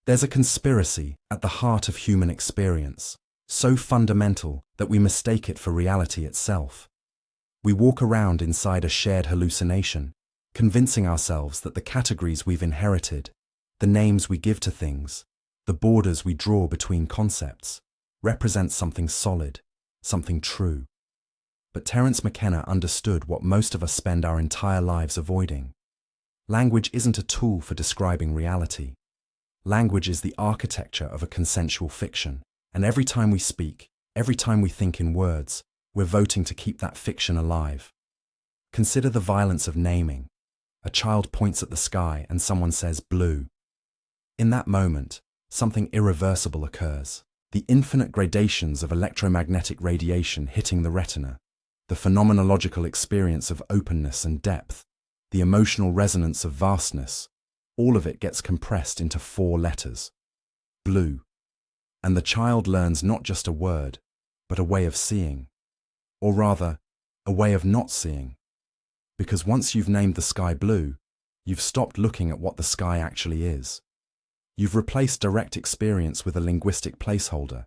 There's a conspiracy at the heart of human experience, so fundamental that we mistake it for reality itself. We walk around inside a shared hallucination, convincing ourselves that the categories we've inherited, the names we give to things, the borders we draw between concepts, represent something solid, something true. But Terence McKenna understood what most of us spend our entire lives avoiding. Language isn't a tool for describing reality. Language is the architecture of a consensual fiction, and every time we speak, every time we think in words, we're voting to keep that fiction alive. Consider the violence of naming. A child points at the sky and someone says blue. In that moment, something irreversible occurs. The infinite gradations of electromagnetic radiation hitting the retina, the phenomenological experience of openness and depth, the emotional resonance of vastness, all of it gets compressed into 4 letters. Blue. And the child learns not just a word, but a way of seeing. Or rather, a way of not seeing. Because once you've named the sky blue, you've stopped looking at what the sky actually is. You've replaced direct experience with a linguistic placeholder,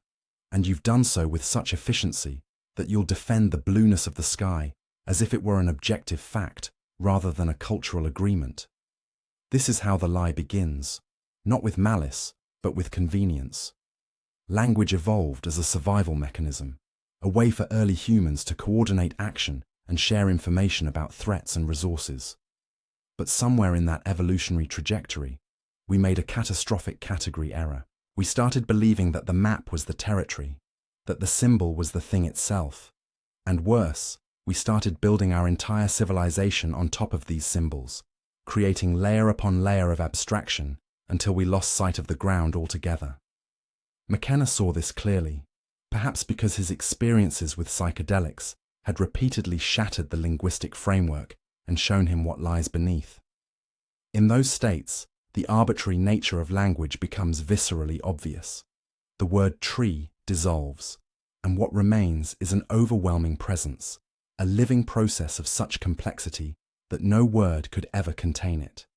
and you've done so with such efficiency that you'll defend the blueness of the sky as if it were an objective fact rather than a cultural agreement. This is how the lie begins, not with malice, but with convenience. Language evolved as a survival mechanism, a way for early humans to coordinate action and share information about threats and resources. But somewhere in that evolutionary trajectory, we made a catastrophic category error. We started believing that the map was the territory, that the symbol was the thing itself. And worse, we started building our entire civilization on top of these symbols, creating layer upon layer of abstraction until we lost sight of the ground altogether. McKenna saw this clearly, perhaps because his experiences with psychedelics had repeatedly shattered the linguistic framework and shown him what lies beneath. In those states, the arbitrary nature of language becomes viscerally obvious. The word tree dissolves, and what remains is an overwhelming presence, a living process of such complexity that no word could ever contain it.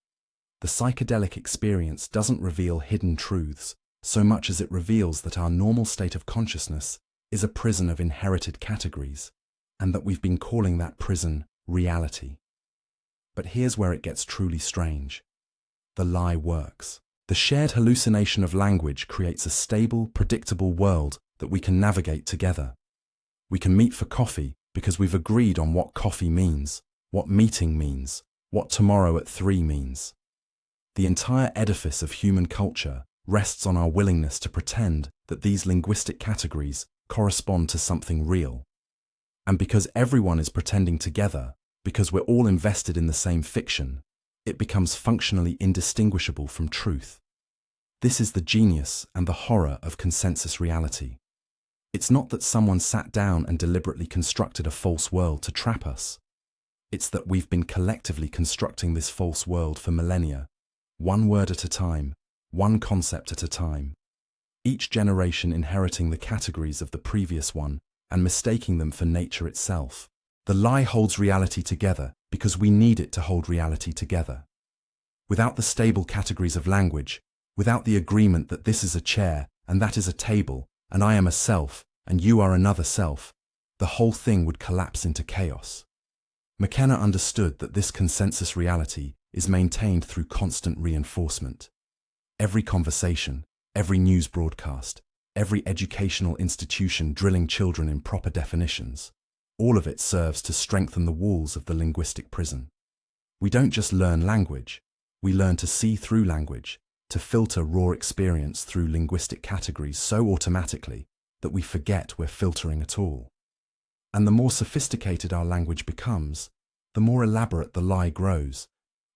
The psychedelic experience doesn't reveal hidden truths so much as it reveals that our normal state of consciousness is a prison of inherited categories, and that we've been calling that prison reality. But here's where it gets truly strange. The lie works. The shared hallucination of language creates a stable, predictable world that we can navigate together. We can meet for coffee because we've agreed on what coffee means, what meeting means, what tomorrow at 3 means. The entire edifice of human culture rests on our willingness to pretend that these linguistic categories correspond to something real. And because everyone is pretending together, because we're all invested in the same fiction, it becomes functionally indistinguishable from truth. This is the genius and the horror of consensus reality. It's not that someone sat down and deliberately constructed a false world to trap us. It's that we've been collectively constructing this false world for millennia, one word at a time, one concept at a time. Each generation inheriting the categories of the previous one and mistaking them for nature itself. The lie holds reality together because we need it to hold reality together. Without the stable categories of language, without the agreement that this is a chair and that is a table, and I am a self and you are another self, the whole thing would collapse into chaos. McKenna understood that this consensus reality is maintained through constant reinforcement. Every conversation, every news broadcast, every educational institution drilling children in proper definitions, all of it serves to strengthen the walls of the linguistic prison. We don't just learn language, we learn to see through language, to filter raw experience through linguistic categories so automatically that we forget we're filtering at all. And the more sophisticated our language becomes, the more elaborate the lie grows,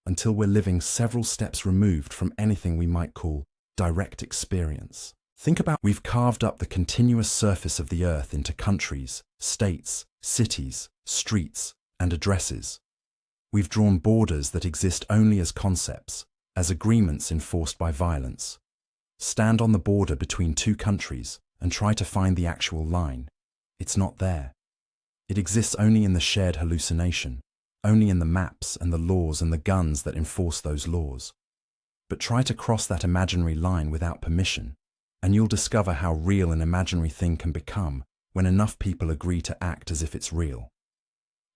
until we're living several steps removed from anything we might call direct experience. Think about we've carved up the continuous surface of the earth into countries, states, cities, streets, and addresses. We've drawn borders that exist only as concepts, as agreements enforced by violence. Stand on the border between 2 countries and try to find the actual line. It's not there. It exists only in the shared hallucination, only in the maps and the laws and the guns that enforce those laws. But try to cross that imaginary line without permission, and you'll discover how real an imaginary thing can become when enough people agree to act as if it's real.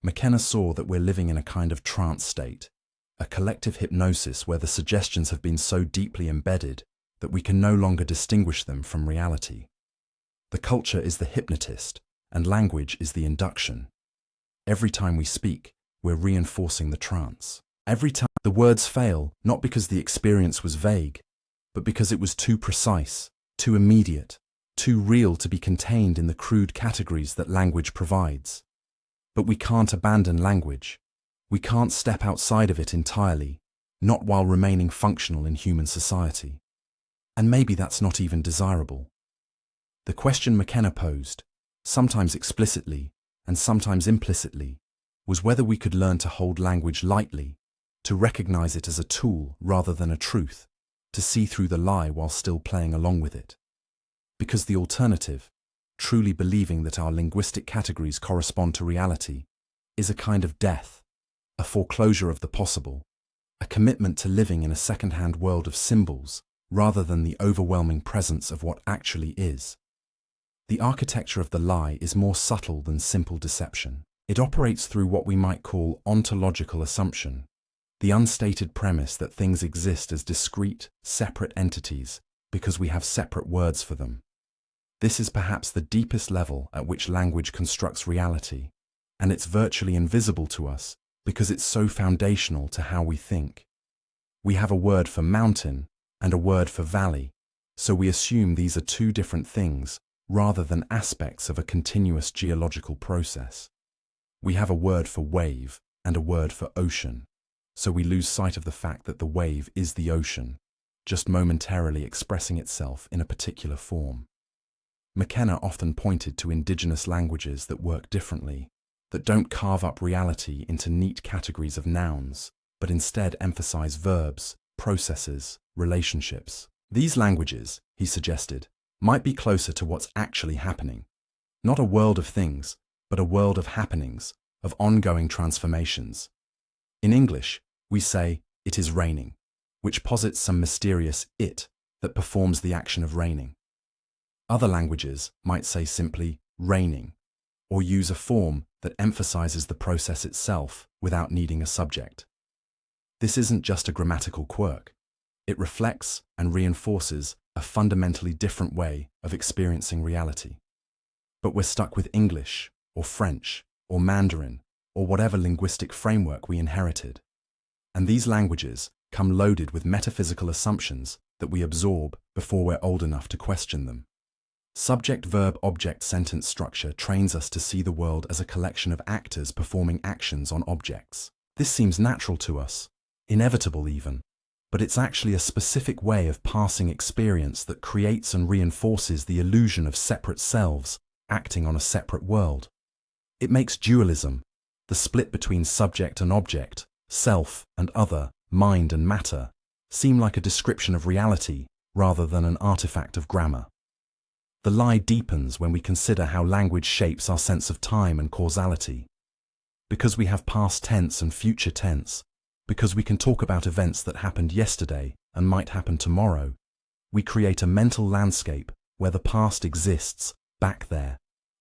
McKenna saw that we're living in a kind of trance state, a collective hypnosis where the suggestions have been so deeply embedded that we can no longer distinguish them from reality. The culture is the hypnotist, and language is the induction. Every time we speak, we're reinforcing the trance. Every time the words fail, not because the experience was vague, but because it was too precise, too immediate, too real to be contained in the crude categories that language provides. But we can't abandon language. We can't step outside of it entirely, not while remaining functional in human society. And maybe that's not even desirable. The question McKenna posed, sometimes explicitly and sometimes implicitly, was whether we could learn to hold language lightly, to recognize it as a tool rather than a truth, to see through the lie while still playing along with it. Because the alternative, truly believing that our linguistic categories correspond to reality, is a kind of death, a foreclosure of the possible, a commitment to living in a second-hand world of symbols rather than the overwhelming presence of what actually is. The architecture of the lie is more subtle than simple deception. It operates through what we might call ontological assumption, the unstated premise that things exist as discrete, separate entities because we have separate words for them. This is perhaps the deepest level at which language constructs reality, and it's virtually invisible to us because it's so foundational to how we think. We have a word for mountain and a word for valley, so we assume these are two different things rather than aspects of a continuous geological process. We have a word for wave and a word for ocean, so we lose sight of the fact that the wave is the ocean, just momentarily expressing itself in a particular form. McKenna often pointed to indigenous languages that work differently, that don't carve up reality into neat categories of nouns, but instead emphasize verbs, processes, relationships. These languages, he suggested, might be closer to what's actually happening. Not a world of things, but a world of happenings, of ongoing transformations. In English, we say, "It is raining," which posits some mysterious it that performs the action of raining. Other languages might say simply, "raining," or use a form that emphasizes the process itself without needing a subject. This isn't just a grammatical quirk. It reflects and reinforces a fundamentally different way of experiencing reality. But we're stuck with English, or French, or Mandarin, or whatever linguistic framework we inherited. And these languages come loaded with metaphysical assumptions that we absorb before we're old enough to question them. Subject-verb-object sentence structure trains us to see the world as a collection of actors performing actions on objects. This seems natural to us, inevitable even, but it's actually a specific way of passing experience that creates and reinforces the illusion of separate selves acting on a separate world. It makes dualism, the split between subject and object, self and other, mind and matter, seem like a description of reality rather than an artifact of grammar. The lie deepens when we consider how language shapes our sense of time and causality. Because we have past tense and future tense, because we can talk about events that happened yesterday and might happen tomorrow, we create a mental landscape where the past exists back there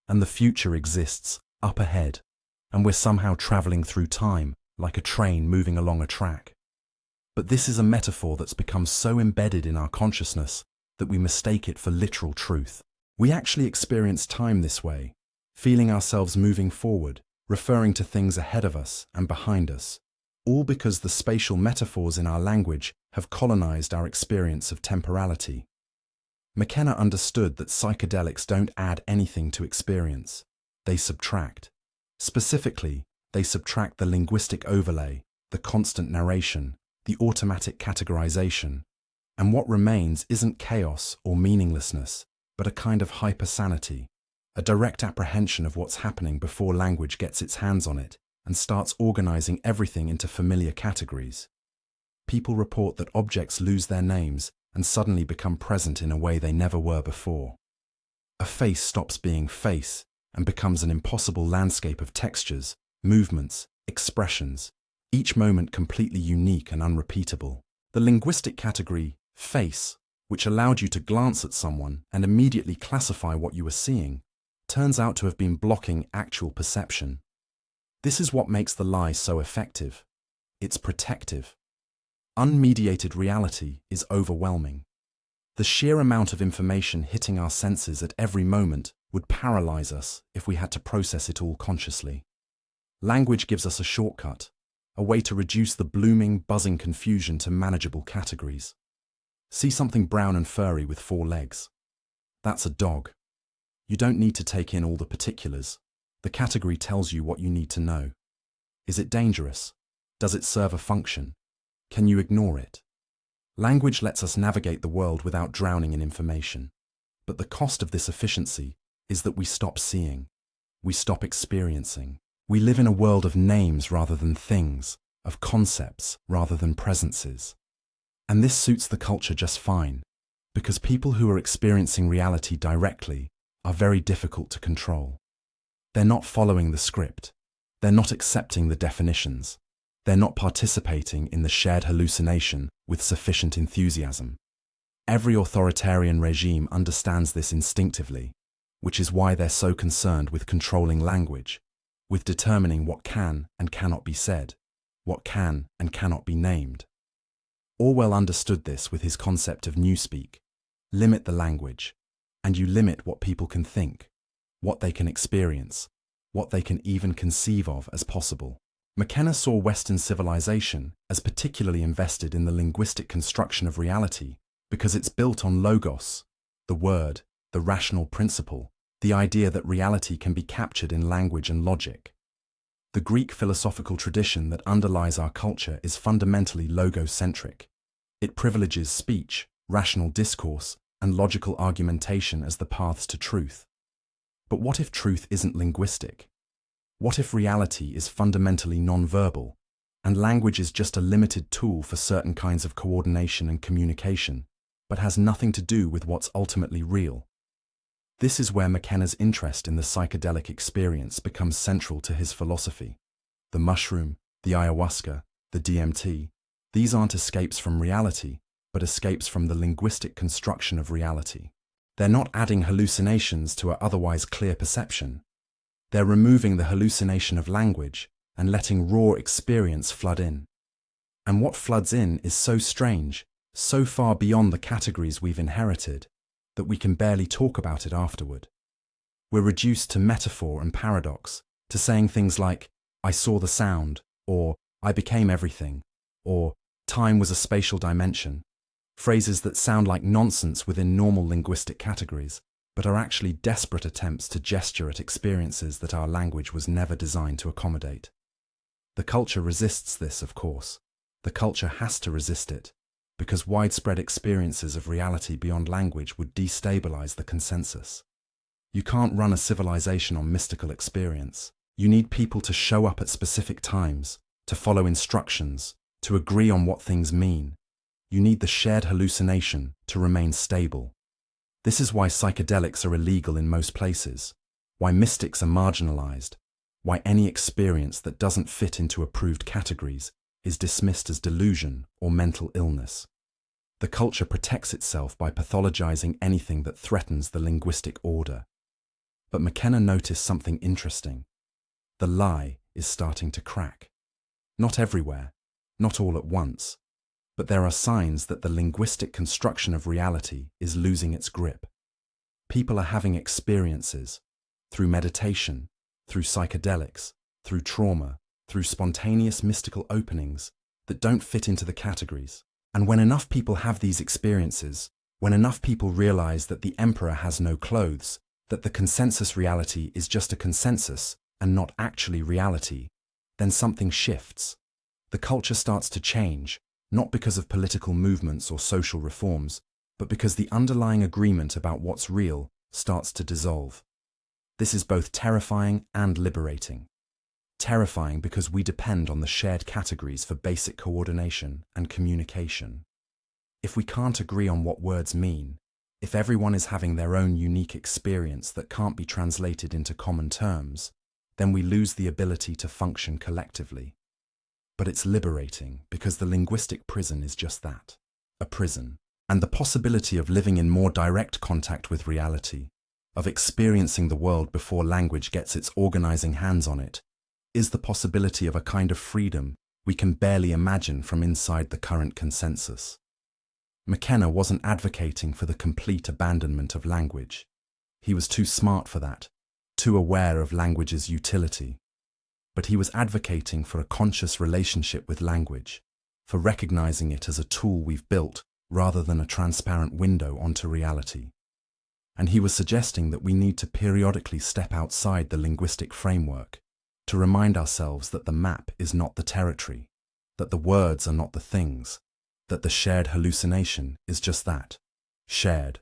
and the future exists up ahead, and we're somehow traveling through time like a train moving along a track. But this is a metaphor that's become so embedded in our consciousness that we mistake it for literal truth. We actually experience time this way, feeling ourselves moving forward, referring to things ahead of us and behind us, all because the spatial metaphors in our language have colonized our experience of temporality. McKenna understood that psychedelics don't add anything to experience, they subtract. Specifically, they subtract the linguistic overlay, the constant narration, the automatic categorization, and what remains isn't chaos or meaninglessness, but a kind of hypersanity, a direct apprehension of what's happening before language gets its hands on it and starts organizing everything into familiar categories. People report that objects lose their names and suddenly become present in a way they never were before. A face stops being face and becomes an impossible landscape of textures, movements, expressions, each moment completely unique and unrepeatable. The linguistic category, face, which allowed you to glance at someone and immediately classify what you were seeing, turns out to have been blocking actual perception. This is what makes the lie so effective. It's protective. Unmediated reality is overwhelming. The sheer amount of information hitting our senses at every moment would paralyze us if we had to process it all consciously. Language gives us a shortcut, a way to reduce the blooming, buzzing confusion to manageable categories. See something brown and furry with 4 legs. That's a dog. You don't need to take in all the particulars. The category tells you what you need to know. Is it dangerous? Does it serve a function? Can you ignore it? Language lets us navigate the world without drowning in information. But the cost of this efficiency is that we stop seeing. We stop experiencing. We live in a world of names rather than things, of concepts rather than presences. And this suits the culture just fine, because people who are experiencing reality directly are very difficult to control. They're not following the script. They're not accepting the definitions. They're not participating in the shared hallucination with sufficient enthusiasm. Every authoritarian regime understands this instinctively, which is why they're so concerned with controlling language, with determining what can and cannot be said, what can and cannot be named. Orwell understood this with his concept of newspeak. Limit the language, and you limit what people can think, what they can experience, what they can even conceive of as possible. McKenna saw Western civilization as particularly invested in the linguistic construction of reality because it's built on logos, the word, the rational principle, the idea that reality can be captured in language and logic. The Greek philosophical tradition that underlies our culture is fundamentally logocentric. It privileges speech, rational discourse, and logical argumentation as the paths to truth. But what if truth isn't linguistic? What if reality is fundamentally non-verbal, and language is just a limited tool for certain kinds of coordination and communication, but has nothing to do with what's ultimately real? This is where McKenna's interest in the psychedelic experience becomes central to his philosophy. The mushroom, the ayahuasca, the DMT, these aren't escapes from reality, but escapes from the linguistic construction of reality. They're not adding hallucinations to our otherwise clear perception. They're removing the hallucination of language and letting raw experience flood in. And what floods in is so strange, so far beyond the categories we've inherited, that we can barely talk about it afterward. We're reduced to metaphor and paradox, to saying things like, I saw the sound, or I became everything, or time was a spatial dimension, phrases that sound like nonsense within normal linguistic categories, but are actually desperate attempts to gesture at experiences that our language was never designed to accommodate. The culture resists this, of course. The culture has to resist it, because widespread experiences of reality beyond language would destabilize the consensus. You can't run a civilization on mystical experience. You need people to show up at specific times, to follow instructions, to agree on what things mean. You need the shared hallucination to remain stable. This is why psychedelics are illegal in most places, why mystics are marginalized, why any experience that doesn't fit into approved categories is dismissed as delusion or mental illness. The culture protects itself by pathologizing anything that threatens the linguistic order. But McKenna noticed something interesting. The lie is starting to crack. Not everywhere, not all at once, but there are signs that the linguistic construction of reality is losing its grip. People are having experiences, through meditation, through psychedelics, through trauma, through spontaneous mystical openings that don't fit into the categories. And when enough people have these experiences, when enough people realize that the emperor has no clothes, that the consensus reality is just a consensus and not actually reality, then something shifts. The culture starts to change, not because of political movements or social reforms, but because the underlying agreement about what's real starts to dissolve. This is both terrifying and liberating. Terrifying because we depend on the shared categories for basic coordination and communication. If we can't agree on what words mean, if everyone is having their own unique experience that can't be translated into common terms, then we lose the ability to function collectively. But it's liberating because the linguistic prison is just that, a prison. And the possibility of living in more direct contact with reality, of experiencing the world before language gets its organizing hands on it, is the possibility of a kind of freedom we can barely imagine from inside the current consensus. McKenna wasn't advocating for the complete abandonment of language. He was too smart for that, too aware of language's utility. But he was advocating for a conscious relationship with language, for recognizing it as a tool we've built rather than a transparent window onto reality. And he was suggesting that we need to periodically step outside the linguistic framework, to remind ourselves that the map is not the territory, that the words are not the things, that the shared hallucination is just that, shared,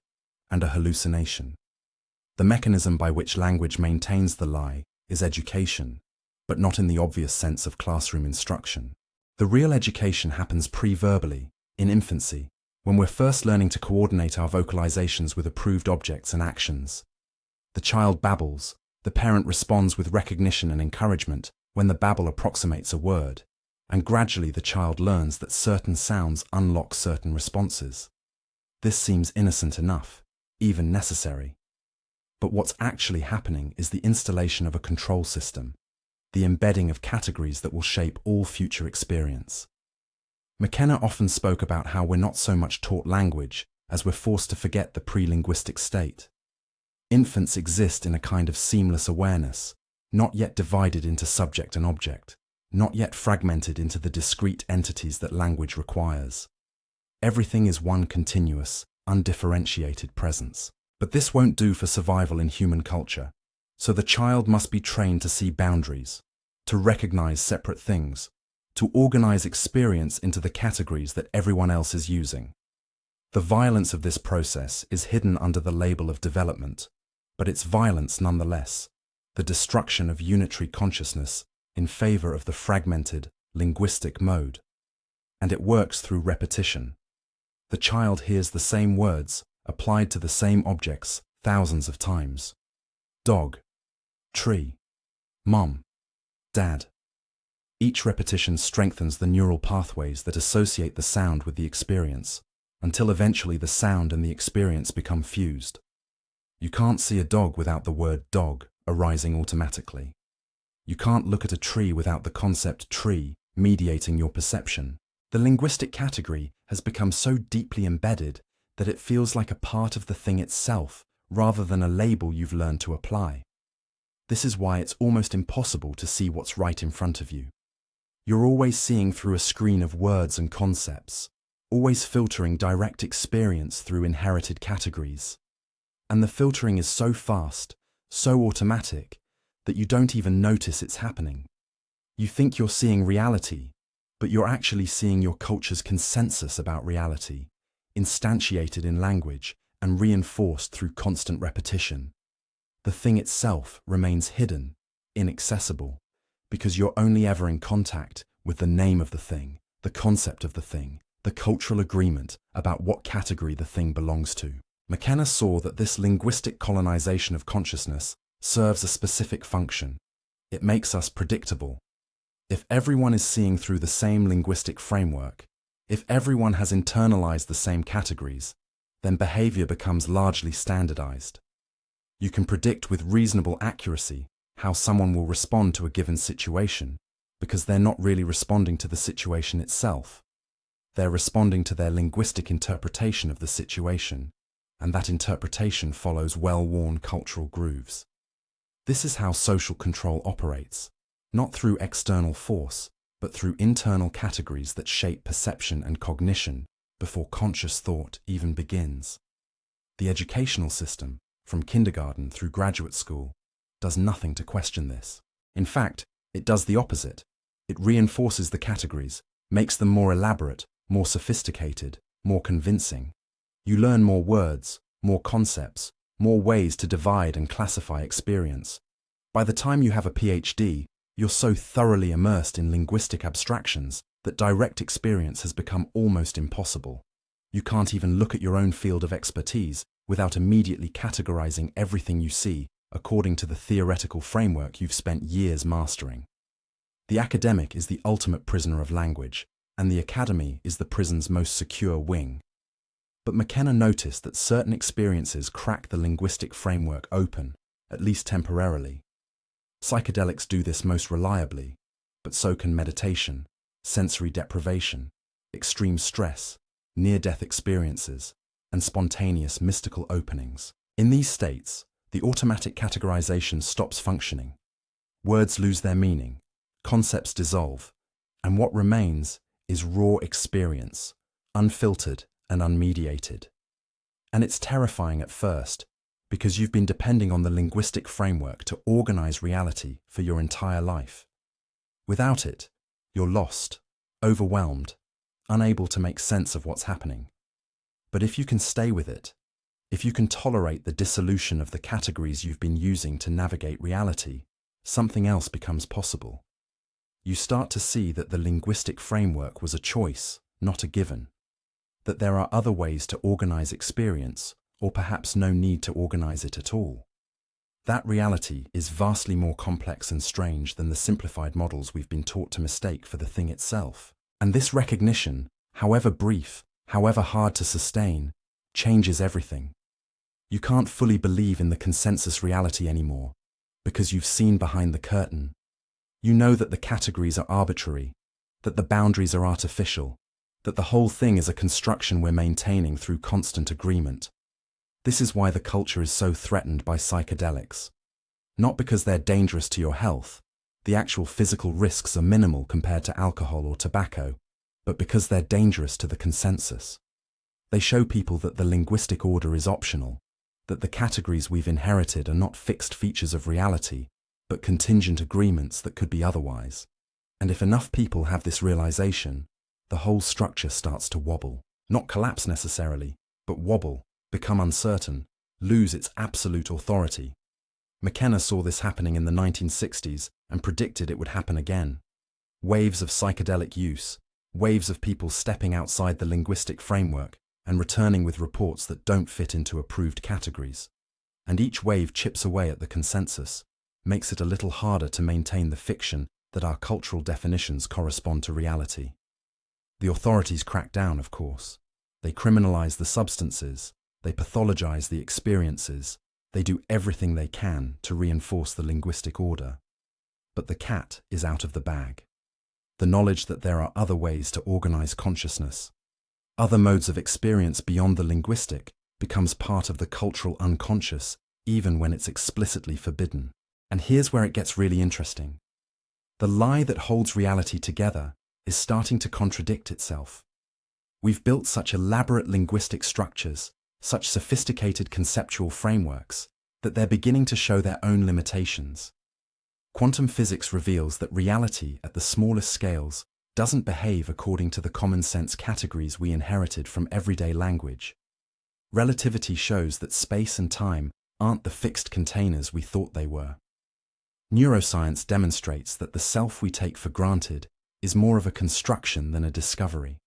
and a hallucination. The mechanism by which language maintains the lie is education, but not in the obvious sense of classroom instruction. The real education happens pre-verbally, in infancy, when we're first learning to coordinate our vocalizations with approved objects and actions. The child babbles, the parent responds with recognition and encouragement when the babble approximates a word, and gradually the child learns that certain sounds unlock certain responses. This seems innocent enough, even necessary. But what's actually happening is the installation of a control system, the embedding of categories that will shape all future experience. McKenna often spoke about how we're not so much taught language as we're forced to forget the pre-linguistic state. Infants exist in a kind of seamless awareness, not yet divided into subject and object, not yet fragmented into the discrete entities that language requires. Everything is one continuous, undifferentiated presence. But this won't do for survival in human culture, so the child must be trained to see boundaries, to recognize separate things, to organize experience into the categories that everyone else is using. The violence of this process is hidden under the label of development, but it's violence nonetheless, the destruction of unitary consciousness in favor of the fragmented, linguistic mode. And it works through repetition. The child hears the same words applied to the same objects thousands of times. Dog, tree, mom, dad. Each repetition strengthens the neural pathways that associate the sound with the experience, until eventually the sound and the experience become fused. You can't see a dog without the word dog arising automatically. You can't look at a tree without the concept tree mediating your perception. The linguistic category has become so deeply embedded that it feels like a part of the thing itself rather than a label you've learned to apply. This is why it's almost impossible to see what's right in front of you. You're always seeing through a screen of words and concepts, always filtering direct experience through inherited categories. And the filtering is so fast, so automatic, that you don't even notice it's happening. You think you're seeing reality, but you're actually seeing your culture's consensus about reality, instantiated in language and reinforced through constant repetition. The thing itself remains hidden, inaccessible, because you're only ever in contact with the name of the thing, the concept of the thing, the cultural agreement about what category the thing belongs to. McKenna saw that this linguistic colonization of consciousness serves a specific function. It makes us predictable. If everyone is seeing through the same linguistic framework, if everyone has internalized the same categories, then behavior becomes largely standardized. You can predict with reasonable accuracy how someone will respond to a given situation, because they're not really responding to the situation itself. They're responding to their linguistic interpretation of the situation, and that interpretation follows well-worn cultural grooves. This is how social control operates, not through external force, but through internal categories that shape perception and cognition before conscious thought even begins. The educational system, from kindergarten through graduate school, does nothing to question this. In fact, it does the opposite. It reinforces the categories, makes them more elaborate, more sophisticated, more convincing. You learn more words, more concepts, more ways to divide and classify experience. By the time you have a PhD, you're so thoroughly immersed in linguistic abstractions that direct experience has become almost impossible. You can't even look at your own field of expertise without immediately categorizing everything you see according to the theoretical framework you've spent years mastering. The academic is the ultimate prisoner of language, and the academy is the prison's most secure wing. But McKenna noticed that certain experiences crack the linguistic framework open, at least temporarily. Psychedelics do this most reliably, but so can meditation, sensory deprivation, extreme stress, near-death experiences, and spontaneous mystical openings. In these states, the automatic categorization stops functioning. Words lose their meaning, concepts dissolve, and what remains is raw experience, unfiltered and unmediated. And it's terrifying at first, because you've been depending on the linguistic framework to organize reality for your entire life. Without it, you're lost, overwhelmed, unable to make sense of what's happening. But if you can stay with it, if you can tolerate the dissolution of the categories you've been using to navigate reality, something else becomes possible. You start to see that the linguistic framework was a choice, not a given. That there are other ways to organize experience, or perhaps no need to organize it at all. That reality is vastly more complex and strange than the simplified models we've been taught to mistake for the thing itself. And this recognition, however brief, however hard to sustain, changes everything. You can't fully believe in the consensus reality anymore, because you've seen behind the curtain. You know that the categories are arbitrary, that the boundaries are artificial, that the whole thing is a construction we're maintaining through constant agreement. This is why the culture is so threatened by psychedelics. Not because they're dangerous to your health, the actual physical risks are minimal compared to alcohol or tobacco, but because they're dangerous to the consensus. They show people that the linguistic order is optional, that the categories we've inherited are not fixed features of reality, but contingent agreements that could be otherwise. And if enough people have this realization, the whole structure starts to wobble. Not collapse necessarily, but wobble, become uncertain, lose its absolute authority. McKenna saw this happening in the 1960s and predicted it would happen again. Waves of psychedelic use, waves of people stepping outside the linguistic framework and returning with reports that don't fit into approved categories. And each wave chips away at the consensus, makes it a little harder to maintain the fiction that our cultural definitions correspond to reality. The authorities crack down, of course. They criminalize the substances, they pathologize the experiences, they do everything they can to reinforce the linguistic order. But the cat is out of the bag. The knowledge that there are other ways to organize consciousness, other modes of experience beyond the linguistic, becomes part of the cultural unconscious, even when it's explicitly forbidden. And here's where it gets really interesting. The lie that holds reality together is starting to contradict itself. We've built such elaborate linguistic structures, such sophisticated conceptual frameworks, that they're beginning to show their own limitations. Quantum physics reveals that reality at the smallest scales doesn't behave according to the common sense categories we inherited from everyday language. Relativity shows that space and time aren't the fixed containers we thought they were. Neuroscience demonstrates that the self we take for granted is more of a construction than a discovery.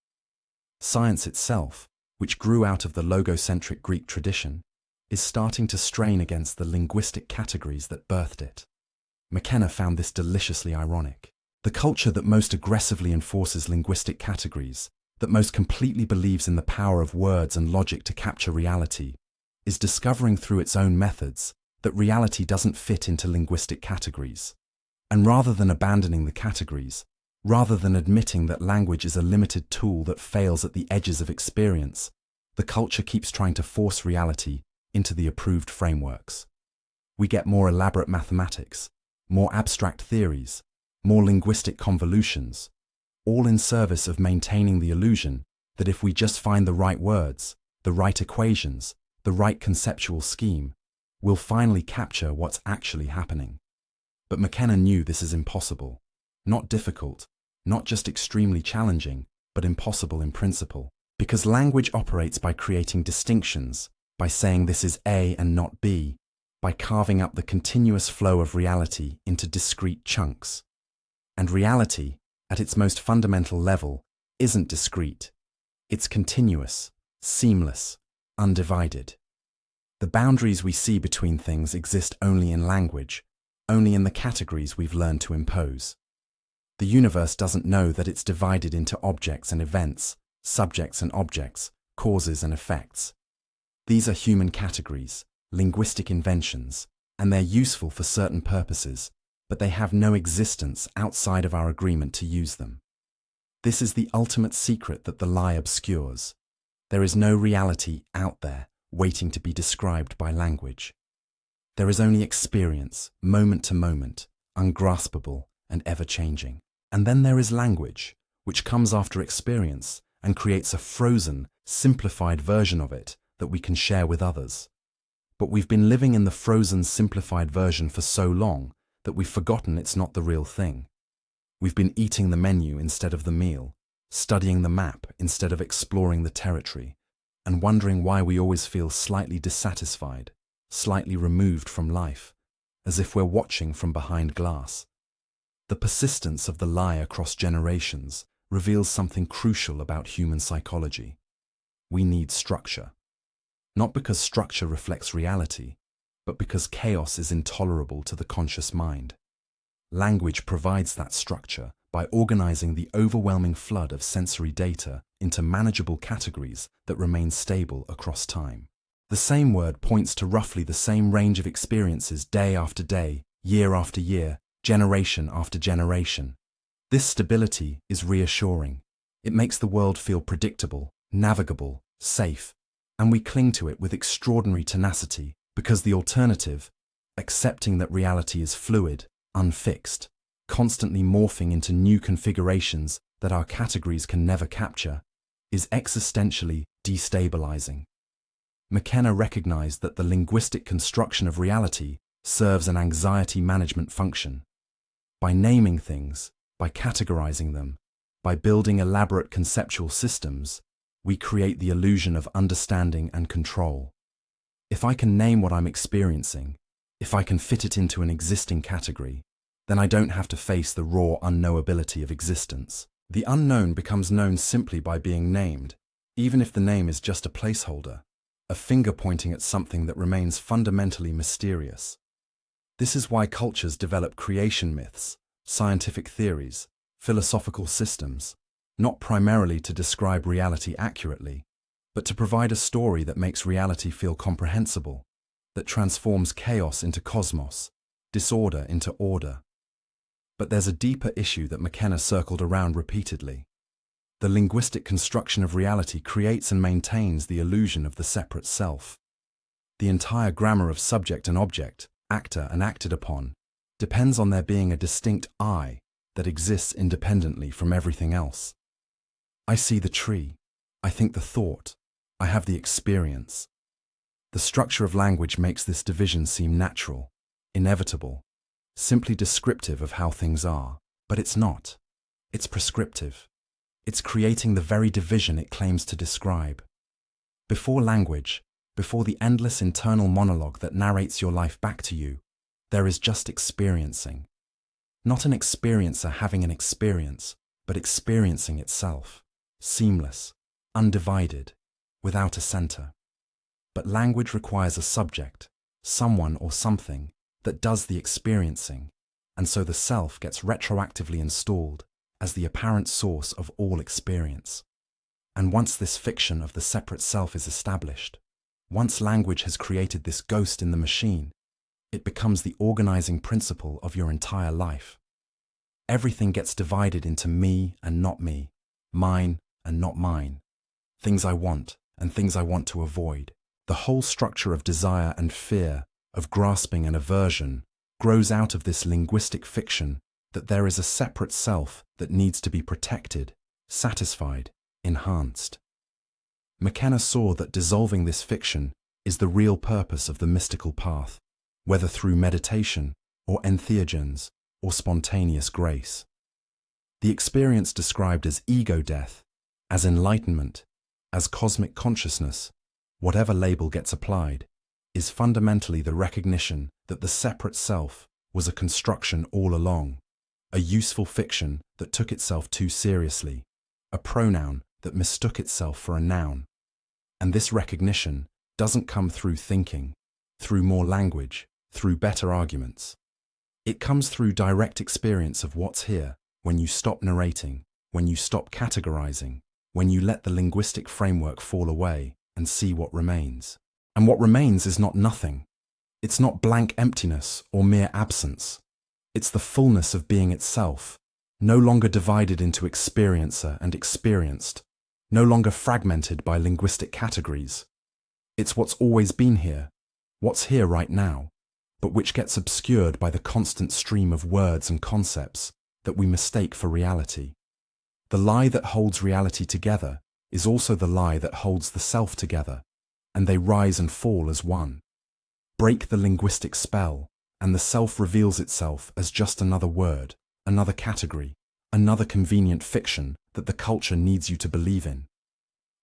Science itself, which grew out of the logocentric Greek tradition, is starting to strain against the linguistic categories that birthed it. McKenna found this deliciously ironic. The culture that most aggressively enforces linguistic categories, that most completely believes in the power of words and logic to capture reality, is discovering through its own methods that reality doesn't fit into linguistic categories. And rather than abandoning the categories, rather than admitting that language is a limited tool that fails at the edges of experience, the culture keeps trying to force reality into the approved frameworks. We get more elaborate mathematics, more abstract theories, more linguistic convolutions, all in service of maintaining the illusion that if we just find the right words, the right equations, the right conceptual scheme, we'll finally capture what's actually happening. But McKenna knew this is impossible. Not difficult, not just extremely challenging, but impossible in principle. Because language operates by creating distinctions, by saying this is A and not B, by carving up the continuous flow of reality into discrete chunks. And reality, at its most fundamental level, isn't discrete. It's continuous, seamless, undivided. The boundaries we see between things exist only in language, only in the categories we've learned to impose. The universe doesn't know that it's divided into objects and events, subjects and objects, causes and effects. These are human categories, linguistic inventions, and they're useful for certain purposes, but they have no existence outside of our agreement to use them. This is the ultimate secret that the lie obscures. There is no reality out there waiting to be described by language. There is only experience, moment to moment, ungraspable and ever-changing. And then there is language, which comes after experience and creates a frozen, simplified version of it that we can share with others. But we've been living in the frozen, simplified version for so long that we've forgotten it's not the real thing. We've been eating the menu instead of the meal, studying the map instead of exploring the territory, and wondering why we always feel slightly dissatisfied, slightly removed from life, as if we're watching from behind glass. The persistence of the lie across generations reveals something crucial about human psychology. We need structure. Not because structure reflects reality, but because chaos is intolerable to the conscious mind. Language provides that structure by organizing the overwhelming flood of sensory data into manageable categories that remain stable across time. The same word points to roughly the same range of experiences day after day, year after year, generation after generation. This stability is reassuring. It makes the world feel predictable, navigable, safe, and we cling to it with extraordinary tenacity because the alternative, accepting that reality is fluid, unfixed, constantly morphing into new configurations that our categories can never capture, is existentially destabilizing. McKenna recognized that the linguistic construction of reality serves an anxiety management function. By naming things, by categorizing them, by building elaborate conceptual systems, we create the illusion of understanding and control. If I can name what I'm experiencing, if I can fit it into an existing category, then I don't have to face the raw unknowability of existence. The unknown becomes known simply by being named, even if the name is just a placeholder, a finger pointing at something that remains fundamentally mysterious. This is why cultures develop creation myths, scientific theories, philosophical systems, not primarily to describe reality accurately, but to provide a story that makes reality feel comprehensible, that transforms chaos into cosmos, disorder into order. But there's a deeper issue that McKenna circled around repeatedly. The linguistic construction of reality creates and maintains the illusion of the separate self. The entire grammar of subject and object, actor and acted upon, depends on there being a distinct I that exists independently from everything else. I see the tree, I think the thought, I have the experience. The structure of language makes this division seem natural, inevitable, simply descriptive of how things are, but it's not. It's prescriptive. It's creating the very division it claims to describe. Before language, before the endless internal monologue that narrates your life back to you, there is just experiencing. Not an experiencer having an experience, but experiencing itself, seamless, undivided, without a center. But language requires a subject, someone or something, that does the experiencing, and so the self gets retroactively installed as the apparent source of all experience. And once this fiction of the separate self is established, once language has created this ghost in the machine, it becomes the organizing principle of your entire life. Everything gets divided into me and not me, mine and not mine, things I want and things I want to avoid. The whole structure of desire and fear, of grasping and aversion, grows out of this linguistic fiction that there is a separate self that needs to be protected, satisfied, enhanced. McKenna saw that dissolving this fiction is the real purpose of the mystical path, whether through meditation or entheogens or spontaneous grace. The experience described as ego death, as enlightenment, as cosmic consciousness, whatever label gets applied, is fundamentally the recognition that the separate self was a construction all along, a useful fiction that took itself too seriously, a pronoun that mistook itself for a noun. And this recognition doesn't come through thinking, through more language, through better arguments. It comes through direct experience of what's here, when you stop narrating, when you stop categorizing, when you let the linguistic framework fall away and see what remains. And what remains is not nothing. It's not blank emptiness or mere absence. It's the fullness of being itself, no longer divided into experiencer and experienced, no longer fragmented by linguistic categories. It's what's always been here, what's here right now, but which gets obscured by the constant stream of words and concepts that we mistake for reality. The lie that holds reality together is also the lie that holds the self together, and they rise and fall as one. Break the linguistic spell, and the self reveals itself as just another word, another category, another convenient fiction that the culture needs you to believe in.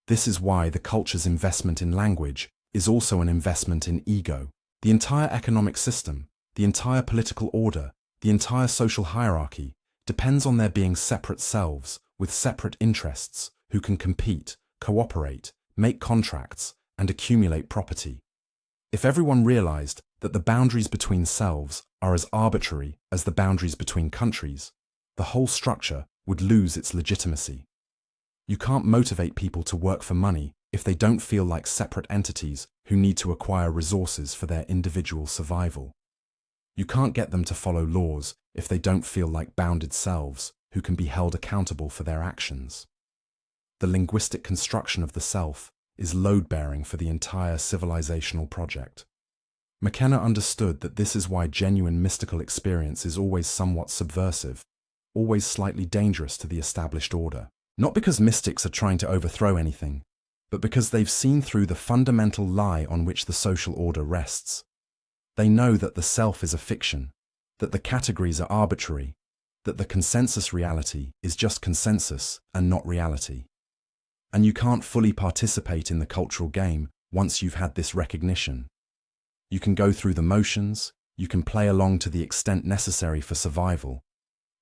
This is why the culture's investment in language is also an investment in ego. The entire economic system, the entire political order, the entire social hierarchy depends on there being separate selves with separate interests who can compete, cooperate, make contracts, and accumulate property. If everyone realized that the boundaries between selves are as arbitrary as the boundaries between countries, the whole structure would lose its legitimacy. You can't motivate people to work for money if they don't feel like separate entities who need to acquire resources for their individual survival. You can't get them to follow laws if they don't feel like bounded selves who can be held accountable for their actions. The linguistic construction of the self is load-bearing for the entire civilizational project. McKenna understood that this is why genuine mystical experience is always somewhat subversive, always slightly dangerous to the established order. Not because mystics are trying to overthrow anything, but because they've seen through the fundamental lie on which the social order rests. They know that the self is a fiction, that the categories are arbitrary, that the consensus reality is just consensus and not reality. And you can't fully participate in the cultural game once you've had this recognition. You can go through the motions, you can play along to the extent necessary for survival,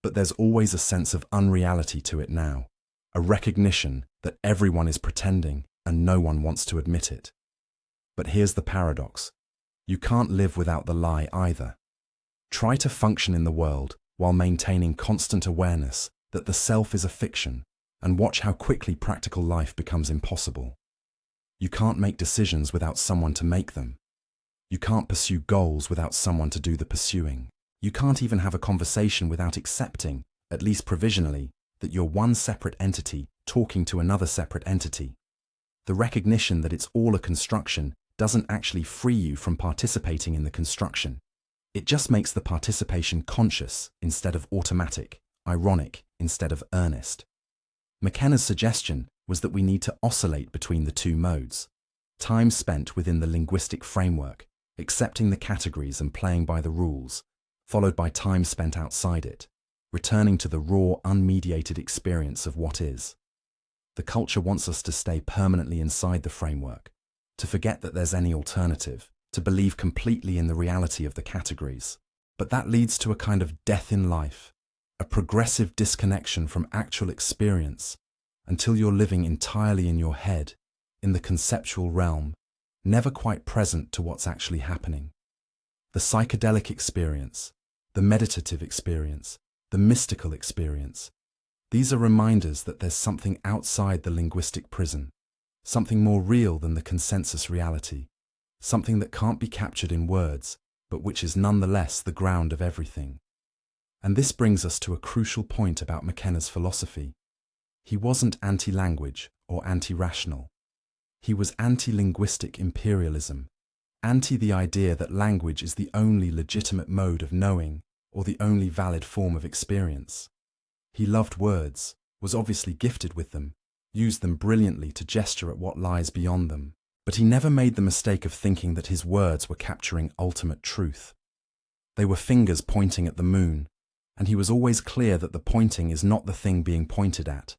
but there's always a sense of unreality to it now, a recognition that everyone is pretending and no one wants to admit it. But here's the paradox. You can't live without the lie either. Try to function in the world while maintaining constant awareness that the self is a fiction, and watch how quickly practical life becomes impossible. You can't make decisions without someone to make them. You can't pursue goals without someone to do the pursuing. You can't even have a conversation without accepting, at least provisionally, that you're one separate entity talking to another separate entity. The recognition that it's all a construction doesn't actually free you from participating in the construction. It just makes the participation conscious instead of automatic, ironic instead of earnest. McKenna's suggestion was that we need to oscillate between the two modes. Time spent within the linguistic framework, accepting the categories and playing by the rules, followed by time spent outside it, returning to the raw, unmediated experience of what is. The culture wants us to stay permanently inside the framework, to forget that there's any alternative, to believe completely in the reality of the categories. But that leads to a kind of death in life, a progressive disconnection from actual experience until you're living entirely in your head, in the conceptual realm, never quite present to what's actually happening. The psychedelic experience, the meditative experience, the mystical experience, these are reminders that there's something outside the linguistic prison, something more real than the consensus reality, something that can't be captured in words, but which is nonetheless the ground of everything. And this brings us to a crucial point about McKenna's philosophy. He wasn't anti-language or anti-rational. He was anti-linguistic imperialism, anti the idea that language is the only legitimate mode of knowing or the only valid form of experience. He loved words, was obviously gifted with them, used them brilliantly to gesture at what lies beyond them, but he never made the mistake of thinking that his words were capturing ultimate truth. They were fingers pointing at the moon, and he was always clear that the pointing is not the thing being pointed at,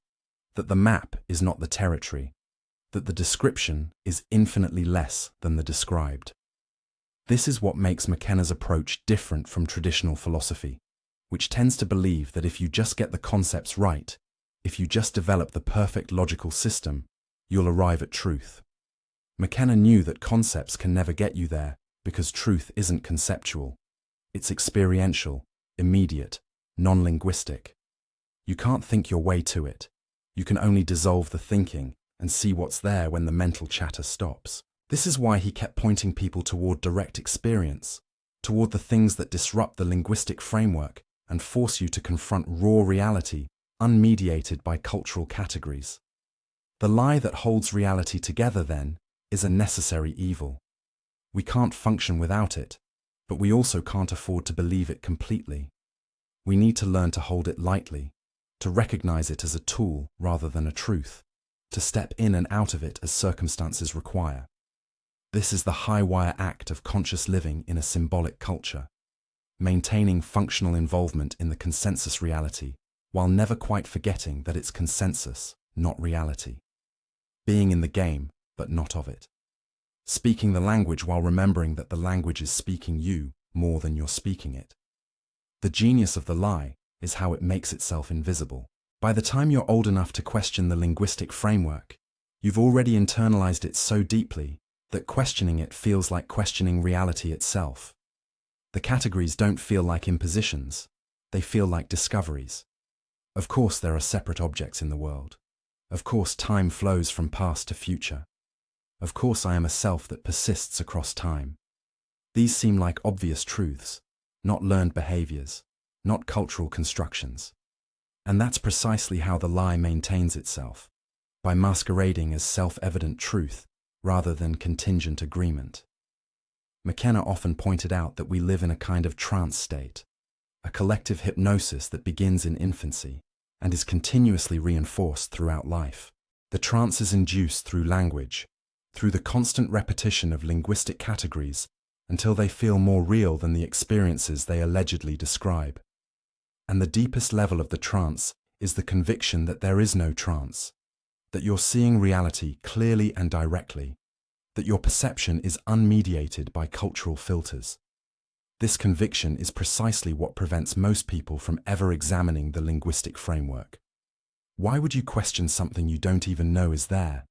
that the map is not the territory, that the description is infinitely less than the described. This is what makes McKenna's approach different from traditional philosophy, which tends to believe that if you just get the concepts right, if you just develop the perfect logical system, you'll arrive at truth. McKenna knew that concepts can never get you there because truth isn't conceptual. It's experiential, immediate, non-linguistic. You can't think your way to it. You can only dissolve the thinking and see what's there when the mental chatter stops. This is why he kept pointing people toward direct experience, toward the things that disrupt the linguistic framework and force you to confront raw reality, unmediated by cultural categories. The lie that holds reality together, then, is a necessary evil. We can't function without it, but we also can't afford to believe it completely. We need to learn to hold it lightly, to recognize it as a tool rather than a truth, to step in and out of it as circumstances require. This is the high-wire act of conscious living in a symbolic culture, maintaining functional involvement in the consensus reality while never quite forgetting that it's consensus, not reality. Being in the game, but not of it. Speaking the language while remembering that the language is speaking you more than you're speaking it. The genius of the lie is how it makes itself invisible. By the time you're old enough to question the linguistic framework, you've already internalized it so deeply that questioning it feels like questioning reality itself. The categories don't feel like impositions, they feel like discoveries. Of course there are separate objects in the world. Of course time flows from past to future. Of course I am a self that persists across time. These seem like obvious truths, not learned behaviors, not cultural constructions. And that's precisely how the lie maintains itself, by masquerading as self-evident truth rather than contingent agreement. McKenna often pointed out that we live in a kind of trance state, a collective hypnosis that begins in infancy and is continuously reinforced throughout life. The trance is induced through language, through the constant repetition of linguistic categories until they feel more real than the experiences they allegedly describe. And the deepest level of the trance is the conviction that there is no trance, that you're seeing reality clearly and directly, that your perception is unmediated by cultural filters. This conviction is precisely what prevents most people from ever examining the linguistic framework. Why would you question something you don't even know is there?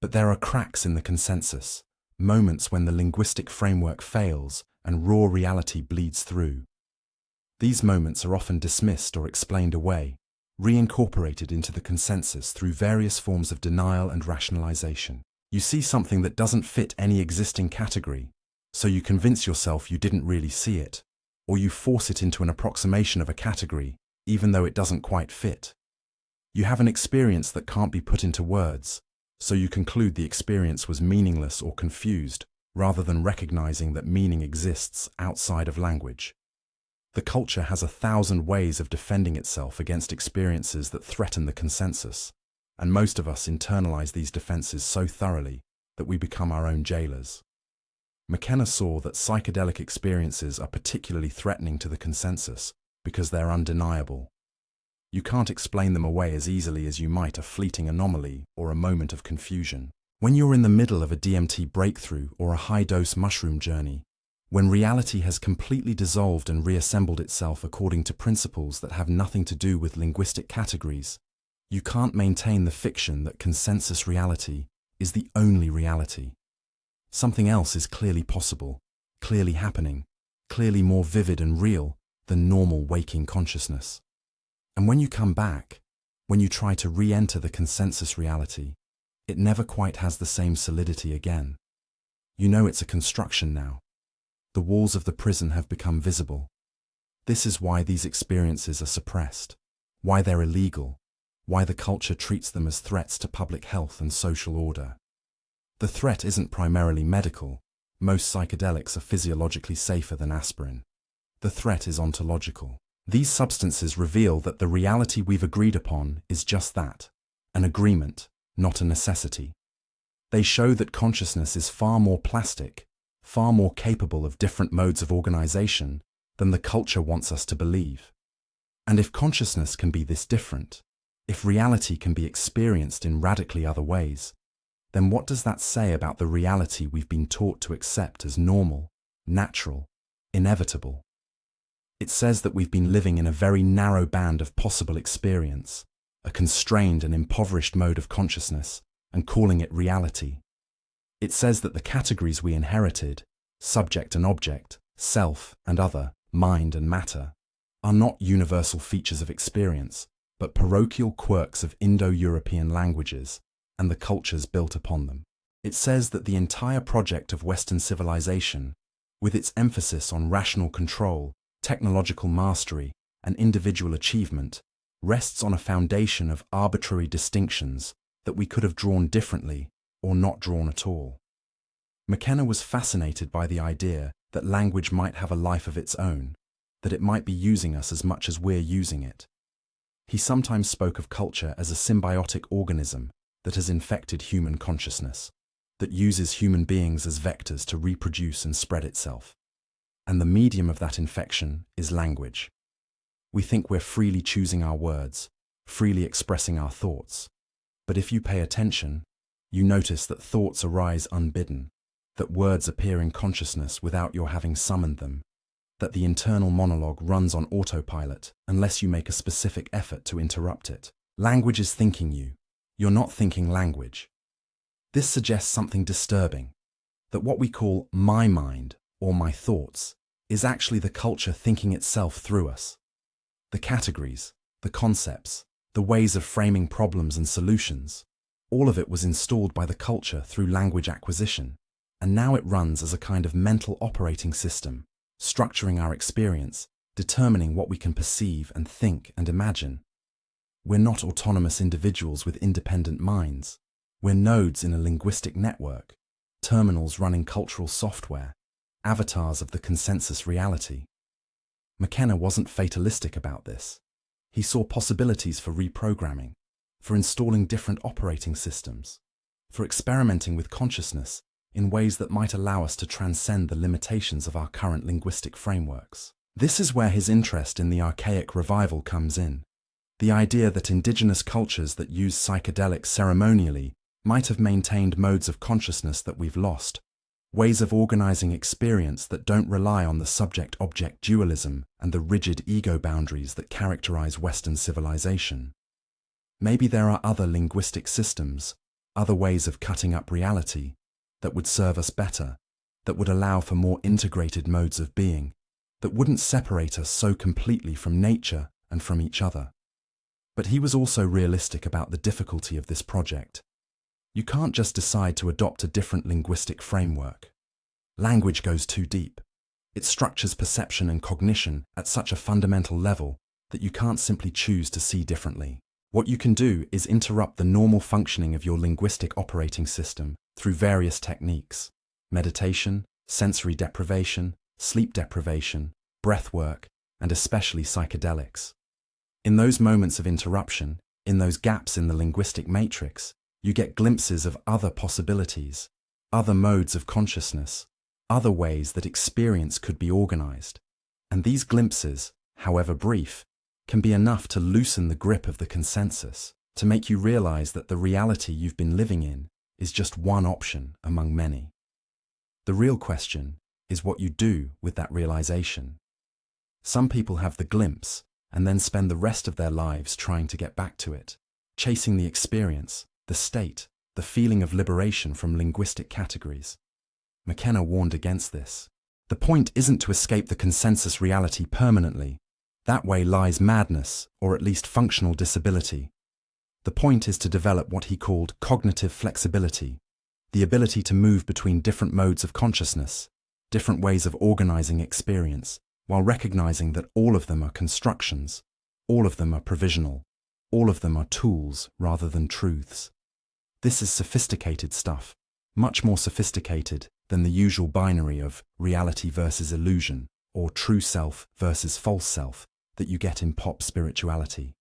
But there are cracks in the consensus, moments when the linguistic framework fails and raw reality bleeds through. These moments are often dismissed or explained away, reincorporated into the consensus through various forms of denial and rationalization. You see something that doesn't fit any existing category, so you convince yourself you didn't really see it, or you force it into an approximation of a category, even though it doesn't quite fit. You have an experience that can't be put into words, so you conclude the experience was meaningless or confused, rather than recognizing that meaning exists outside of language. The culture has 1,000 ways of defending itself against experiences that threaten the consensus, and most of us internalize these defenses so thoroughly that we become our own jailers. McKenna saw that psychedelic experiences are particularly threatening to the consensus because they're undeniable. You can't explain them away as easily as you might a fleeting anomaly or a moment of confusion. When you're in the middle of a DMT breakthrough or a high-dose mushroom journey, when reality has completely dissolved and reassembled itself according to principles that have nothing to do with linguistic categories, you can't maintain the fiction that consensus reality is the only reality. Something else is clearly possible, clearly happening, clearly more vivid and real than normal waking consciousness. And when you come back, when you try to re-enter the consensus reality, it never quite has the same solidity again. You know it's a construction now. The walls of the prison have become visible. This is why these experiences are suppressed, why they're illegal, why the culture treats them as threats to public health and social order. The threat isn't primarily medical. Most psychedelics are physiologically safer than aspirin. The threat is ontological. These substances reveal that the reality we've agreed upon is just that, an agreement, not a necessity. They show that consciousness is far more plastic, far more capable of different modes of organization than the culture wants us to believe. And if consciousness can be this different, if reality can be experienced in radically other ways, then what does that say about the reality we've been taught to accept as normal, natural, inevitable? It says that we've been living in a very narrow band of possible experience, a constrained and impoverished mode of consciousness, and calling it reality. It says that the categories we inherited, subject and object, self and other, mind and matter, are not universal features of experience, but parochial quirks of Indo-European languages and the cultures built upon them. It says that the entire project of Western civilization, with its emphasis on rational control, technological mastery, and individual achievement, rests on a foundation of arbitrary distinctions that we could have drawn differently or not drawn at all. McKenna was fascinated by the idea that language might have a life of its own, that it might be using us as much as we're using it. He sometimes spoke of culture as a symbiotic organism that has infected human consciousness, that uses human beings as vectors to reproduce and spread itself. And the medium of that infection is language. We think we're freely choosing our words, freely expressing our thoughts. But if you pay attention, you notice that thoughts arise unbidden, that words appear in consciousness without your having summoned them, that the internal monologue runs on autopilot unless you make a specific effort to interrupt it. Language is thinking you. You're not thinking language. This suggests something disturbing, that what we call my mind or my thoughts is actually the culture thinking itself through us. The categories, the concepts, the ways of framing problems and solutions, all of it was installed by the culture through language acquisition, and now it runs as a kind of mental operating system, structuring our experience, determining what we can perceive and think and imagine. We're not autonomous individuals with independent minds. We're nodes in a linguistic network, terminals running cultural software, avatars of the consensus reality. McKenna wasn't fatalistic about this. He saw possibilities for reprogramming, for installing different operating systems, for experimenting with consciousness in ways that might allow us to transcend the limitations of our current linguistic frameworks. This is where his interest in the archaic revival comes in. The idea that indigenous cultures that use psychedelics ceremonially might have maintained modes of consciousness that we've lost, ways of organizing experience that don't rely on the subject-object dualism and the rigid ego boundaries that characterize Western civilization. Maybe there are other linguistic systems, other ways of cutting up reality, that would serve us better, that would allow for more integrated modes of being, that wouldn't separate us so completely from nature and from each other. But he was also realistic about the difficulty of this project. You can't just decide to adopt a different linguistic framework. Language goes too deep. It structures perception and cognition at such a fundamental level that you can't simply choose to see differently. What you can do is interrupt the normal functioning of your linguistic operating system through various techniques: meditation, sensory deprivation, sleep deprivation, breath work, and especially psychedelics. In those moments of interruption, in those gaps in the linguistic matrix, you get glimpses of other possibilities, other modes of consciousness, other ways that experience could be organized. And these glimpses, however brief, can be enough to loosen the grip of the consensus, to make you realize that the reality you've been living in is just one option among many. The real question is what you do with that realization. Some people have the glimpse and then spend the rest of their lives trying to get back to it, chasing the experience, the state, the feeling of liberation from linguistic categories. McKenna warned against this. The point isn't to escape the consensus reality permanently. That way lies madness, or at least functional disability. The point is to develop what he called cognitive flexibility, the ability to move between different modes of consciousness, different ways of organizing experience, while recognizing that all of them are constructions, all of them are provisional, all of them are tools rather than truths. This is sophisticated stuff, much more sophisticated than the usual binary of reality versus illusion, or true self versus false self, that you get in pop spirituality.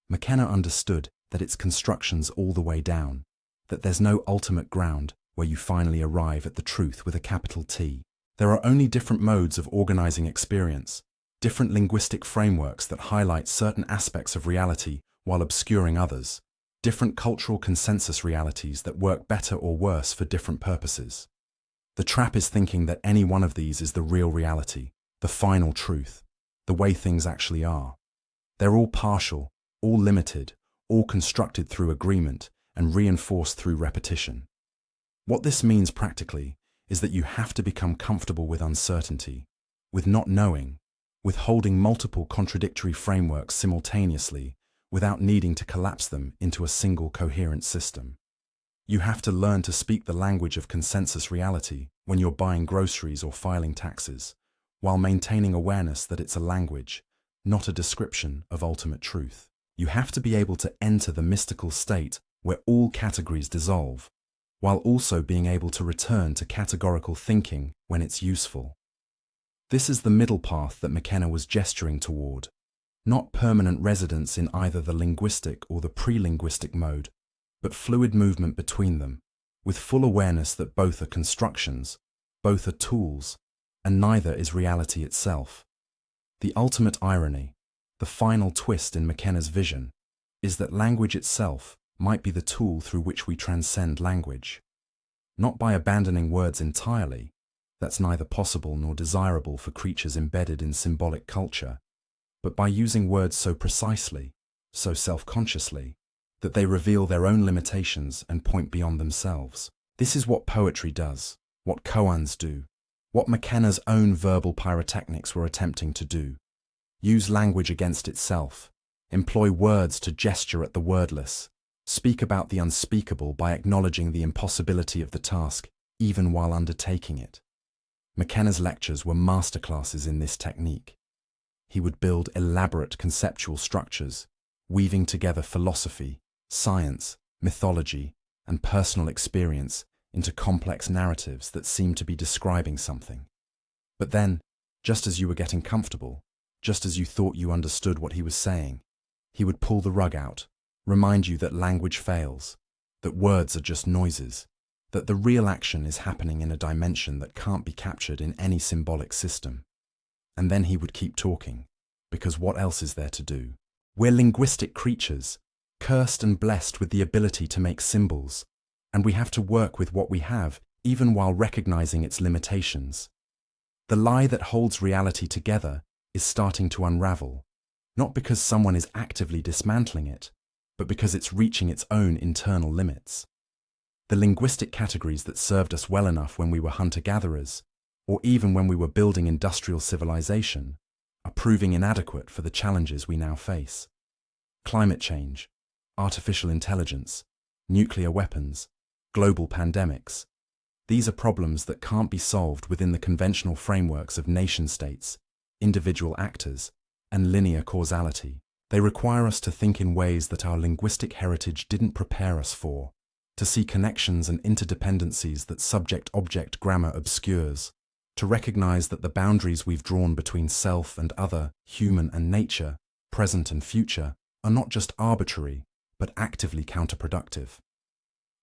McKenna understood that it's constructions all the way down, that there's no ultimate ground where you finally arrive at the truth with a capital T. There are only different modes of organizing experience, different linguistic frameworks that highlight certain aspects of reality while obscuring others, different cultural consensus realities that work better or worse for different purposes. The trap is thinking that any one of these is the real reality, the final truth, the way things actually are. They're all partial, all limited, all constructed through agreement and reinforced through repetition. What this means practically is that you have to become comfortable with uncertainty, with not knowing, with holding multiple contradictory frameworks simultaneously, without needing to collapse them into a single coherent system. You have to learn to speak the language of consensus reality when you're buying groceries or filing taxes, while maintaining awareness that it's a language, not a description of ultimate truth. You have to be able to enter the mystical state where all categories dissolve, while also being able to return to categorical thinking when it's useful. This is the middle path that McKenna was gesturing toward, not permanent residence in either the linguistic or the pre-linguistic mode, but fluid movement between them, with full awareness that both are constructions, both are tools, and neither is reality itself. The ultimate irony, the final twist in McKenna's vision, is that language itself might be the tool through which we transcend language. Not by abandoning words entirely, that's neither possible nor desirable for creatures embedded in symbolic culture, but by using words so precisely, so self-consciously, that they reveal their own limitations and point beyond themselves. This is what poetry does, what koans do, what McKenna's own verbal pyrotechnics were attempting to do. Use language against itself, employ words to gesture at the wordless, speak about the unspeakable by acknowledging the impossibility of the task, even while undertaking it. McKenna's lectures were masterclasses in this technique. He would build elaborate conceptual structures, weaving together philosophy, science, mythology, and personal experience into complex narratives that seemed to be describing something. But then, just as you were getting comfortable, just as you thought you understood what he was saying, he would pull the rug out, remind you that language fails, that words are just noises, that the real action is happening in a dimension that can't be captured in any symbolic system. And then he would keep talking, because what else is there to do? We're linguistic creatures, cursed and blessed with the ability to make symbols, and we have to work with what we have, even while recognizing its limitations. The lie that holds reality together is starting to unravel, not because someone is actively dismantling it, but because it's reaching its own internal limits. The linguistic categories that served us well enough when we were hunter-gatherers, or even when we were building industrial civilization, are proving inadequate for the challenges we now face. Climate change, artificial intelligence, nuclear weapons, global pandemics. These are problems that can't be solved within the conventional frameworks of nation-states, individual actors, and linear causality. They require us to think in ways that our linguistic heritage didn't prepare us for, to see connections and interdependencies that subject-object grammar obscures, to recognize that the boundaries we've drawn between self and other, human and nature, present and future, are not just arbitrary, but actively counterproductive.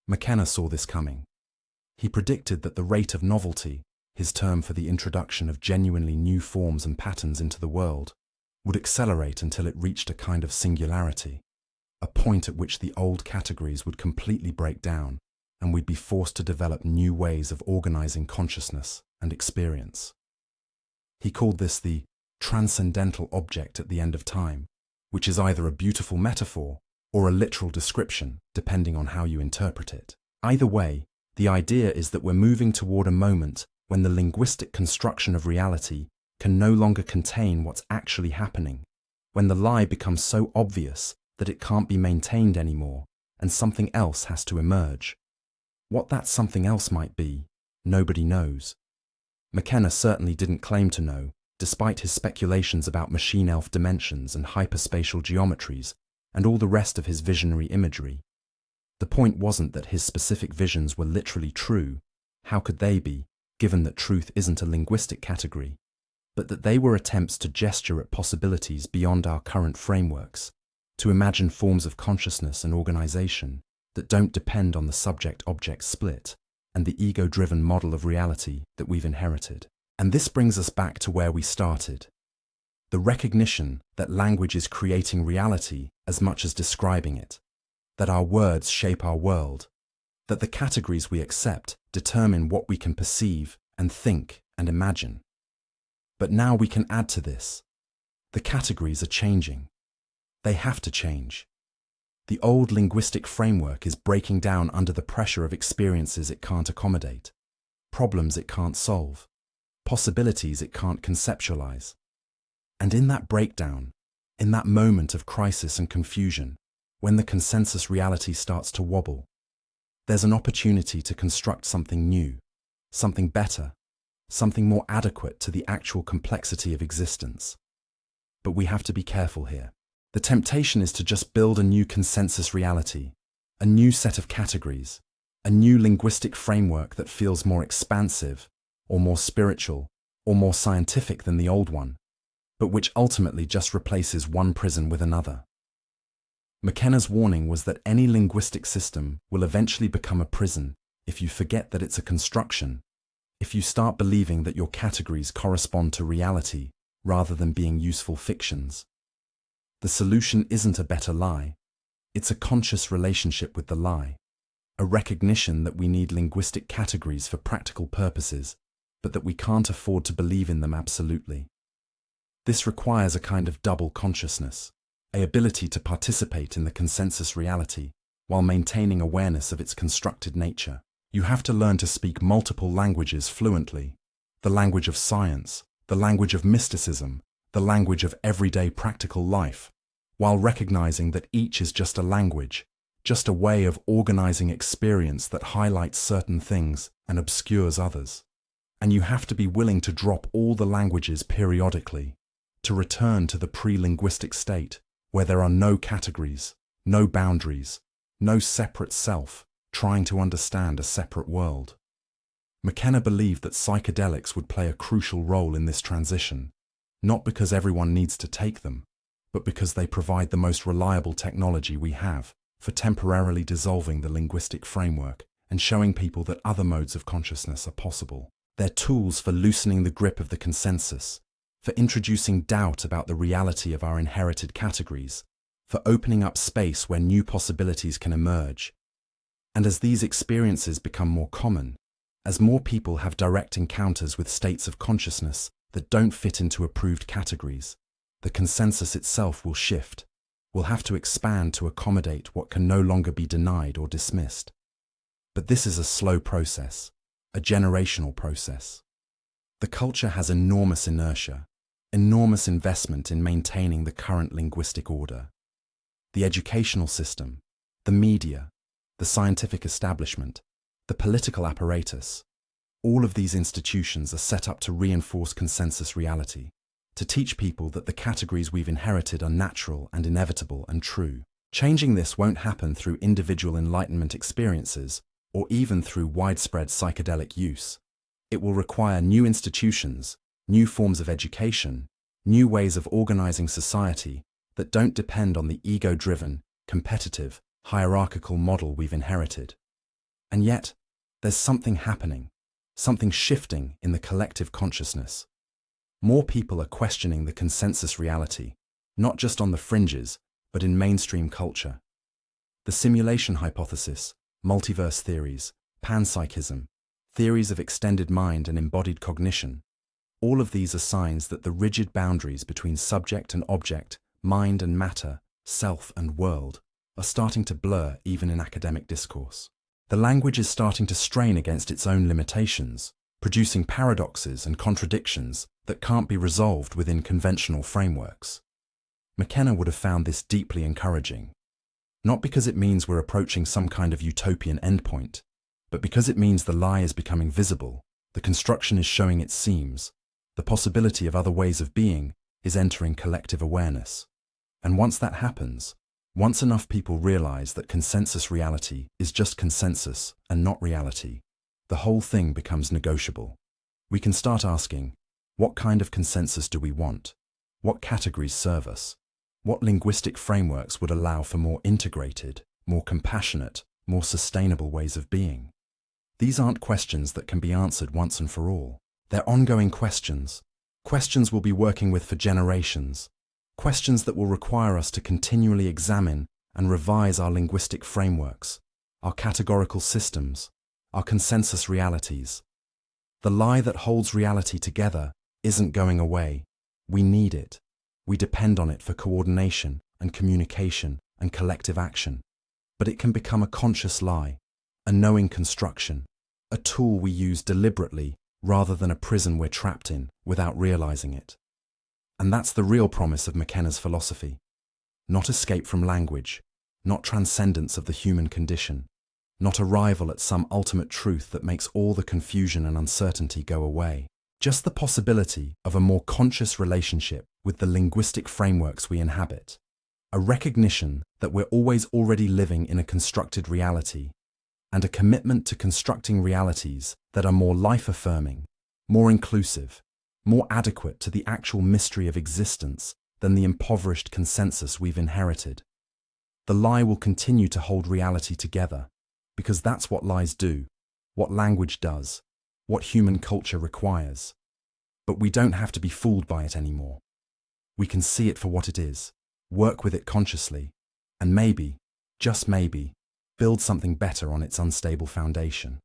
McKenna saw this coming. He predicted that the rate of novelty, his term for the introduction of genuinely new forms and patterns into the world, would accelerate until it reached a kind of singularity, a point at which the old categories would completely break down, and we'd be forced to develop new ways of organizing consciousness and experience. He called this the transcendental object at the end of time, which is either a beautiful metaphor or a literal description, depending on how you interpret it. Either way, the idea is that we're moving toward a moment when the linguistic construction of reality can no longer contain what's actually happening, when the lie becomes so obvious that it can't be maintained anymore, and something else has to emerge. What that something else might be, nobody knows. McKenna certainly didn't claim to know, despite his speculations about machine elf dimensions and hyperspatial geometries, and all the rest of his visionary imagery. The point wasn't that his specific visions were literally true, how could they be, given that truth isn't a linguistic category, but that they were attempts to gesture at possibilities beyond our current frameworks, to imagine forms of consciousness and organization that don't depend on the subject-object split and the ego-driven model of reality that we've inherited. And this brings us back to where we started. The recognition that language is creating reality as much as describing it, that our words shape our world, that the categories we accept determine what we can perceive and think and imagine. But now we can add to this. The categories are changing. They have to change. The old linguistic framework is breaking down under the pressure of experiences it can't accommodate, problems it can't solve, possibilities it can't conceptualize. And in that breakdown, In that moment of crisis and confusion, when the consensus reality starts to wobble, there's an opportunity to construct something new, something better, something more adequate to the actual complexity of existence. But we have to be careful here. The temptation is to just build a new consensus reality, a new set of categories, a new linguistic framework that feels more expansive, or more spiritual, or more scientific than the old one, but which ultimately just replaces one prison with another. McKenna's warning was that any linguistic system will eventually become a prison if you forget that it's a construction, if you start believing that your categories correspond to reality rather than being useful fictions. The solution isn't a better lie, it's a conscious relationship with the lie, a recognition that we need linguistic categories for practical purposes, but that we can't afford to believe in them absolutely. This requires a kind of double consciousness, an ability to participate in the consensus reality while maintaining awareness of its constructed nature. You have to learn to speak multiple languages fluently, the language of science, the language of mysticism, the language of everyday practical life, while recognizing that each is just a language, just a way of organizing experience that highlights certain things and obscures others. And you have to be willing to drop all the languages periodically, to return to the pre-linguistic state, where there are no categories, no boundaries, no separate self, trying to understand a separate world. McKenna believed that psychedelics would play a crucial role in this transition, not because everyone needs to take them, but because they provide the most reliable technology we have for temporarily dissolving the linguistic framework and showing people that other modes of consciousness are possible. They're tools for loosening the grip of the consensus, for introducing doubt about the reality of our inherited categories, for opening up space where new possibilities can emerge. And as these experiences become more common, as more people have direct encounters with states of consciousness that don't fit into approved categories, the consensus itself will shift, will have to expand to accommodate what can no longer be denied or dismissed. But this is a slow process, a generational process. The culture has enormous inertia, enormous investment in maintaining the current linguistic order. The educational system, the media, the scientific establishment, the political apparatus, all of these institutions are set up to reinforce consensus reality, to teach people that the categories we've inherited are natural and inevitable and true. Changing this won't happen through individual enlightenment experiences or even through widespread psychedelic use. It will require new institutions, new forms of education, new ways of organizing society that don't depend on the ego-driven, competitive, hierarchical model we've inherited. And yet, there's something happening, something shifting in the collective consciousness. More people are questioning the consensus reality, not just on the fringes, but in mainstream culture. The simulation hypothesis, multiverse theories, panpsychism, theories of extended mind and embodied cognition, all of these are signs that the rigid boundaries between subject and object, mind and matter, self and world, are starting to blur even in academic discourse. The language is starting to strain against its own limitations, producing paradoxes and contradictions that can't be resolved within conventional frameworks. McKenna would have found this deeply encouraging, not because it means we're approaching some kind of utopian endpoint, but because it means the lie is becoming visible, the construction is showing its seams, the possibility of other ways of being is entering collective awareness. And once that happens, once enough people realize that consensus reality is just consensus and not reality, the whole thing becomes negotiable. We can start asking, what kind of consensus do we want? What categories serve us? What linguistic frameworks would allow for more integrated, more compassionate, more sustainable ways of being? These aren't questions that can be answered once and for all. They're ongoing questions. Questions we'll be working with for generations. Questions that will require us to continually examine and revise our linguistic frameworks, our categorical systems, our consensus realities. The lie that holds reality together isn't going away. We need it. We depend on it for coordination and communication and collective action. But it can become a conscious lie, a knowing construction, a tool we use deliberately rather than a prison we're trapped in without realizing it. And that's the real promise of McKenna's philosophy. Not escape from language, not transcendence of the human condition, not arrival at some ultimate truth that makes all the confusion and uncertainty go away. Just the possibility of a more conscious relationship with the linguistic frameworks we inhabit. A recognition that we're always already living in a constructed reality, and a commitment to constructing realities that are more life-affirming, more inclusive, more adequate to the actual mystery of existence than the impoverished consensus we've inherited. The lie will continue to hold reality together, because that's what lies do, what language does, what human culture requires. But we don't have to be fooled by it anymore. We can see it for what it is, work with it consciously, and maybe, just maybe, build something better on its unstable foundation.